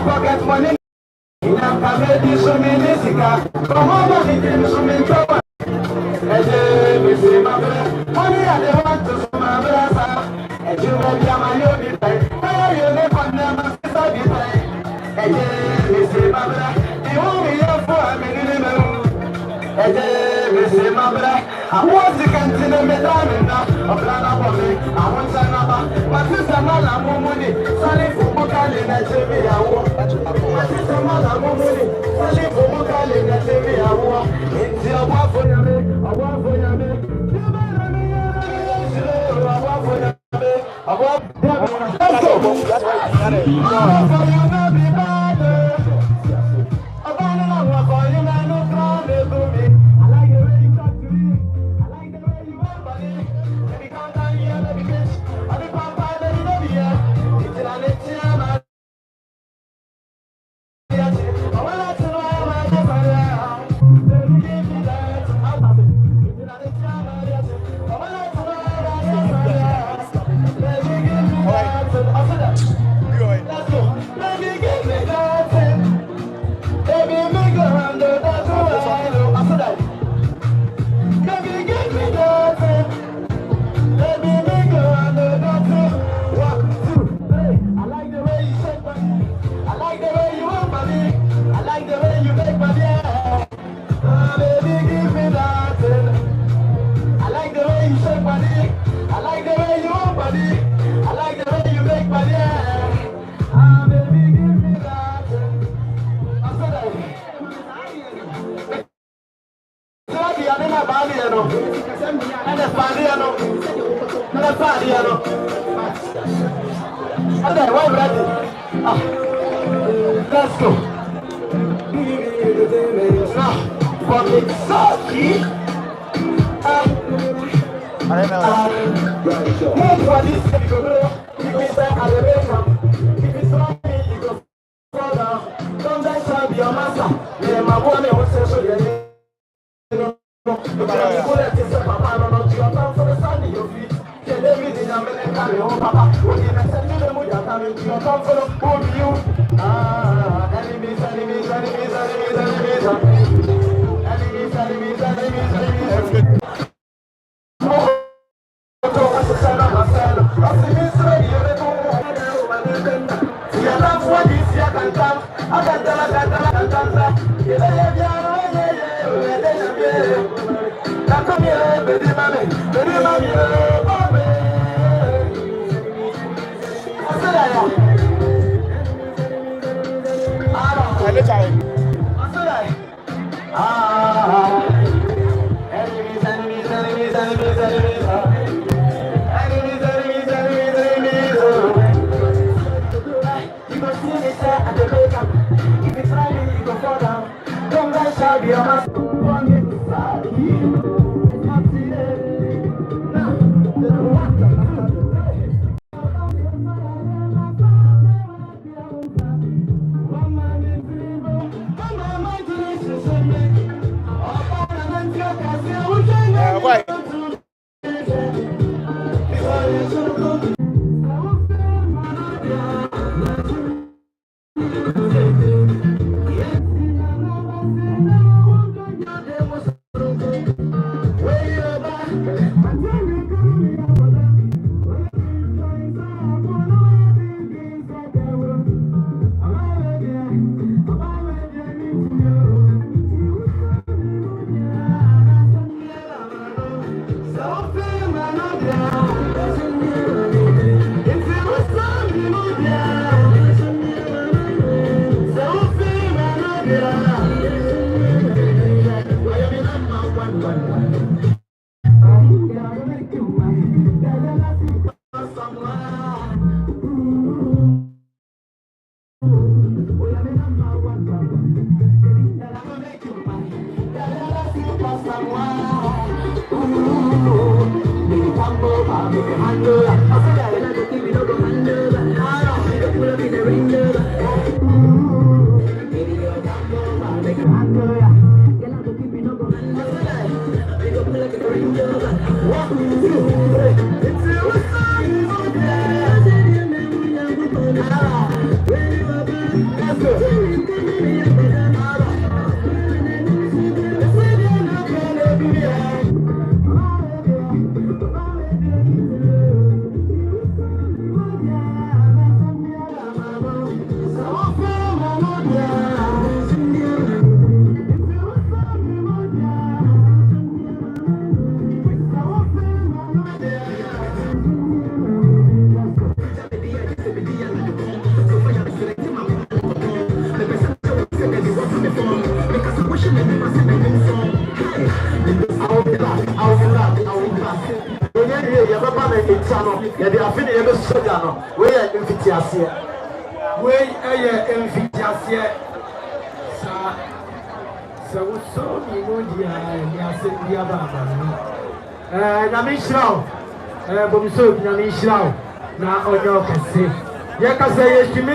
Pocket money. Inamkamedi suminisika, komodo nitini sumintowa. Eje misi mabra, money I want to sumabra sa. Eje mebi amayo bitai, kaya yone kone masisa bitai. Eje misi mabra, iwumi yofo amini meru. Eje misi mabra, awozi kantine medamina. Oblana bomi, awonsa naba, matisa mala mumuni. Sali fubu kali na chemi yawo. Matisa mala mumuni. Sali fubu kali na chemi yawo. Inti awafo yame, awafo yame. Awafo yame, awafo Let's go. Now, for the Saki, for this, you can say elevation. If it's wrong, you go further. Don't let her be your master. Yeah, my boy, I was so yeah.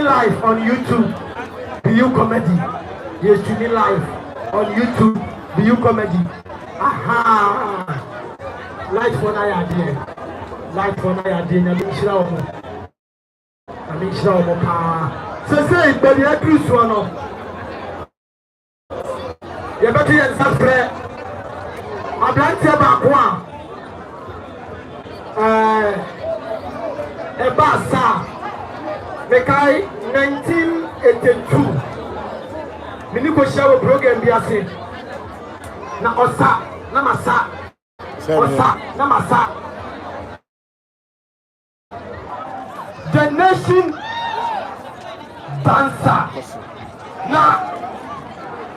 Live on YouTube. BU Comedy. You're streaming live on YouTube. BU Comedy. Aha! Live for my idea. Live for my idea. Say, but you're Chris one. You're better than Safre. I'm like to back one. A bassa. Mekai 1982. Miniko show program biase. Na osa, na masa. Osa, na masa. The nation dancer. Na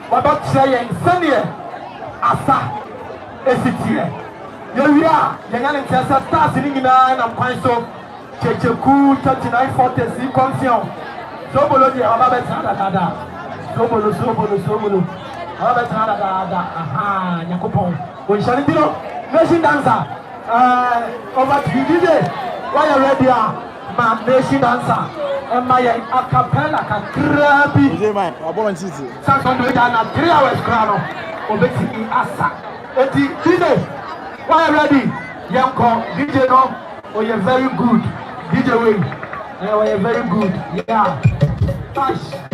about say senior asa esitie. Yewia, yenga ntesa stars ni nyina na kwan so. Checheku 3940 confiant. Sobolo di ababetana dada. Sobolo. Ababetana dada. Aha, Yakupon. When shall it nation dancer. Over to you, DJ. Why you ready? My nation dancer. And my acapella can crappy. DJ man, I born city. Samson do it na 3 hours crown. Obeti asa. Eti DJ. Why you ready? Yanko DJ no. Oh, you're very good. DJ Wing. Oh, you're very good. Yeah. Touch.